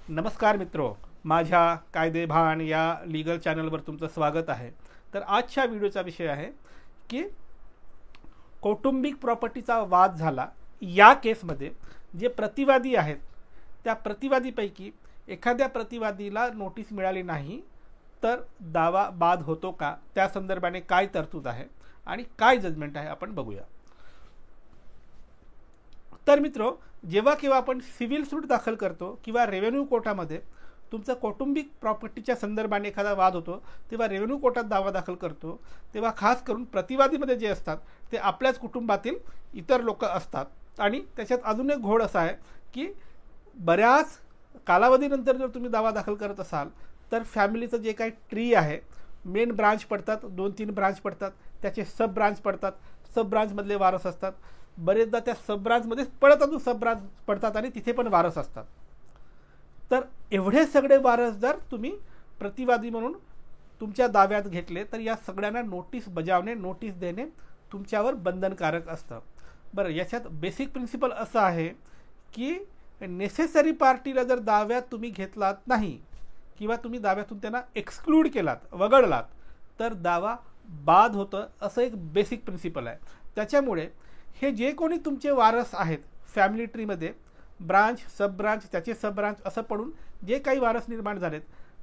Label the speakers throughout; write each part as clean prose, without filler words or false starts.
Speaker 1: नमस्कार मित्रो, माझ्या कायदेभान या लीगल चॅनलवर तुमचं स्वागत आहे। तर आजच्या व्हिडिओचा विषय आहे की कौटुंबिक प्रॉपर्टीचा वाद झाला। या केसमध्ये जे प्रतिवादी आहेत त्या प्रतिवादीपैकी एखाद्या प्रतिवादीला नोटीस मिळाली नाही तर दावा बाद होतो का, त्या संदर्भाने काय तरतूद आहे आणि काय जजमेंट आहे आपण बघूया। तर मित्रो, जेव्हा केव्हा आपण सिव्हिल सूट दाखल करतो किंवा रेव्हेन्यू कोर्टामध्ये तुमचा कौटुंबिक प्रॉपर्टीच्या संदर्भाने एखादा वाद होतो तेव्हा रेव्हेन्यू कोर्टात दावा दाखल करतो, तेव्हा खास करून प्रतिवादीमध्ये जे असतात ते आपल्याच कुटुंबातील इतर लोक असतात। आणि त्याच्यात अजून एक घोड असा आहे की बऱ्याच कालावधीनंतर जर तुम्ही दावा दाखल करत असाल तर फॅमिलीचं जे काही ट्री आहे, मेन ब्रांच पडतात, 2-3 ब्रांच पडतात, त्याचे सब ब्रांच पडतात, सब ब्रांचमधले वारस असतात, बरेचदा त्या सब ब्रांचमध्येच परत अजून सब ब्रांच पडतात आणि तिथे पण वारस असतात। तर एवढे सगळे वारस जर तुम्ही प्रतिवादी म्हणून तुमच्या दाव्यात घेतले तर या सगळ्यांना नोटीस बजावणे, नोटीस देणे तुमच्यावर बंधनकारक असतं। बरं, याच्यात बेसिक प्रिन्सिपल असं आहे की नेसेसरी पार्टीला जर दाव्यात तुम्ही घेतलात नाही किंवा तुम्ही दाव्यातून त्यांना एक्सक्लूड केलात, वगळलात, तर दावा बाद होतं, असं एक बेसिक प्रिन्सिपल आहे। त्याच्यामुळे हे जे कोणी तुमचे वारस आहेत फॅमिली ट्रीमध्ये, ब्रांच, सब ब्रांच, त्याचे सब ब्रांच असं पडून जे काही वारस निर्माण झालेत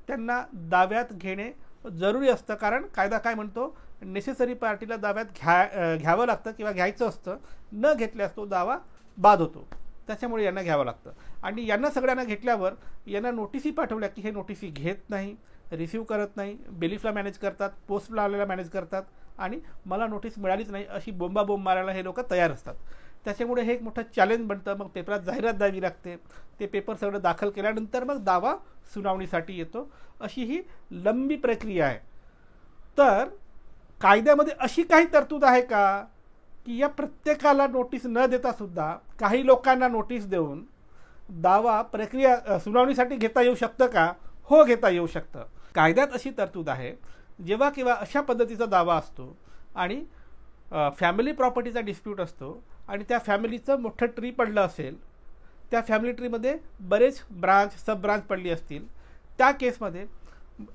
Speaker 1: त्यांना दाव्यात घेणे जरुरी असतं। कारण कायदा काय म्हणतो, नेसेसरी पार्टीला दाव्यात घ्यावं लागतं किंवा घ्यायचं असतं, न घेतल्यास तो दावा बाद होतो। त्याच्यामुळे यांना घ्यावं लागतं आणि यांना सगळ्यांना घेतल्यावर यांना नोटीसी पाठवल्या की हे नोटीसी घेत नाही, रिसीव करत नाही, बेलिफला मॅनेज करतात, पोस्टला आलेला मॅनेज करतात आणि मला नोटीस मिळालीच नाही अशी बोंबाबोंब मारायला हे लोक तयार असतात। त्याच्यामुळे हे एक मोठं चॅलेंज बनतं। मग पेपरात जाहिरात द्यावी लागते, ते पेपर सगळं दाखल केल्यानंतर मग दावा सुनावणीसाठी येतो, अशी ही लंबी प्रक्रिया आहे। तर कायद्यामध्ये अशी काही तरतूद आहे का की या प्रत्येकाला नोटीस न देता सुद्धा काही लोकांना नोटीस देऊन दावा प्रक्रिया सुनावणीसाठी घेता येऊ शकतं का? हो, घेता येऊ शकतं। कायद्यात अशी तरतूद आहे, जेव्हा केव्हा अशा पद्धतीचा दावा असतो आणि फॅमिली प्रॉपर्टीचा डिस्प्यूट असतो आणि त्या फॅमिलीचं मोठं ट्री पडलं असेल, त्या फॅमिली ट्रीमध्ये बरेच ब्रांच, सब ब्रांच पडली असतील, त्या केसमध्ये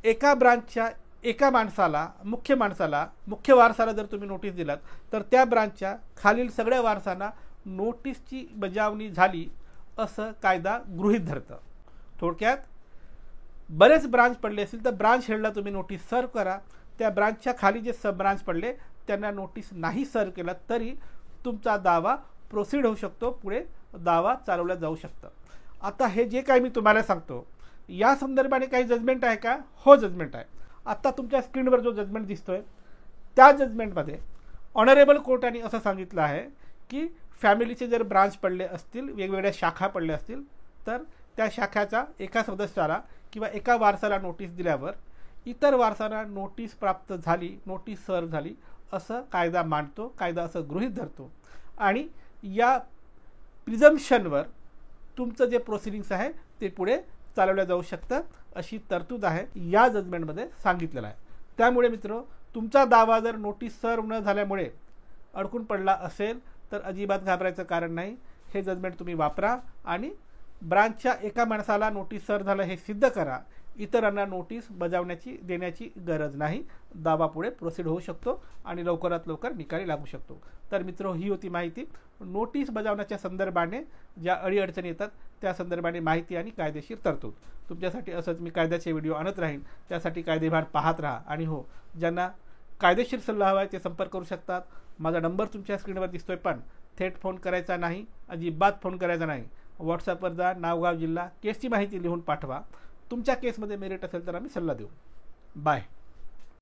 Speaker 1: एका ब्रांचच्या एका माणसाला, मुख्य वारसाला जर तुम्ही नोटीस दिलात तर त्या ब्रांचच्या खालील सगळ्या वारसांना नोटीसची बजावणी झाली असं कायदा गृहीत धरतं। थोडक्यात बरेच ब्रांच पडले असतील तर ब्रांच हेडला तुम्ही नोटीस सर्व करा, त्या ब्रांचच्या खाली जे सब ब्रांच पडले त्यांना नोटीस नाही सर्व केला तरी तुमचा दावा प्रोसीड होऊ शकतो, पुढे दावा चालवला जाऊ शकतं। आता हे जे काही मी तुम्हाला सांगतो या संदर्भाने काही जजमेंट आहे का? हो, जजमेंट आहे। आता तुमच्या स्क्रीनवर जो जजमेंट दिसतोय त्या जजमेंटमध्ये ऑनरेबल कोर्टाने असं सांगितलं आहे की फॅमिलीचे जर ब्रांच पडले असतील, वेगवेगळ्या शाखा पडल्या असतील, तर त्या शाखाचा एका सदस्याला किंवा एका वारसाला नोटीस दिल्यावर इतर वारसांना नोटीस प्राप्त झाली, नोटीस सर्व झाली असं कायदा मानतो, कायदा असं गृहीत धरतो आणि या प्रिझम्पशनवर तुमचं जे प्रोसिडिंग्स आहे ते पुढे चालवल्या जाऊ शकतं, अशी तरतूद आहे या जजमेंटमध्ये सांगितलेलं आहे। त्यामुळे मित्र, तुमचा दावा जर नोटीस सर्व न झाल्यामुळे अडकून पडला असेल तर अजिबात घाबरायचं कारण नाही। हे जजमेंट तुम्ही वापरा आणि ब्रांचच्या एका माणसाला नोटीस सर्व झालं हे सिद्ध करा, इतरांना नोटीस देण्याची गरज नाही, दावा पुढे प्रोसीड होऊ शकतो आणि लवकरात लवकर निकाली लागू शकतो। तर मित्र, ही होती माहिती नोटीस बजावण्याच्या संदर्भाने ज्या अडीअडचणी येतात त्या संदर्भाने माहिती आणि कायदेशीर तरतूद। तुमच्यासाठी असंच मी कायद्याचे व्हिडिओ आणत राहीन, त्यासाठी कायदेभान पाहत राहा आणि हो, ज्यांना कायदेशीर सल्ला हवा आहे ते संपर्क करू शकतात। माझा नंबर तुमच्या स्क्रीनवर दिसतोय, पण थेट फोन करायचा नाही, अजिबात फोन करायचा नाही। व्हॉट्सअपवर जा, नाव, गाव, जिल्हा, केसची माहिती लिहून पाठवा। तुमच्या केसमध्ये मेरिट असेल तर आम्ही सल्ला देऊ। बाय।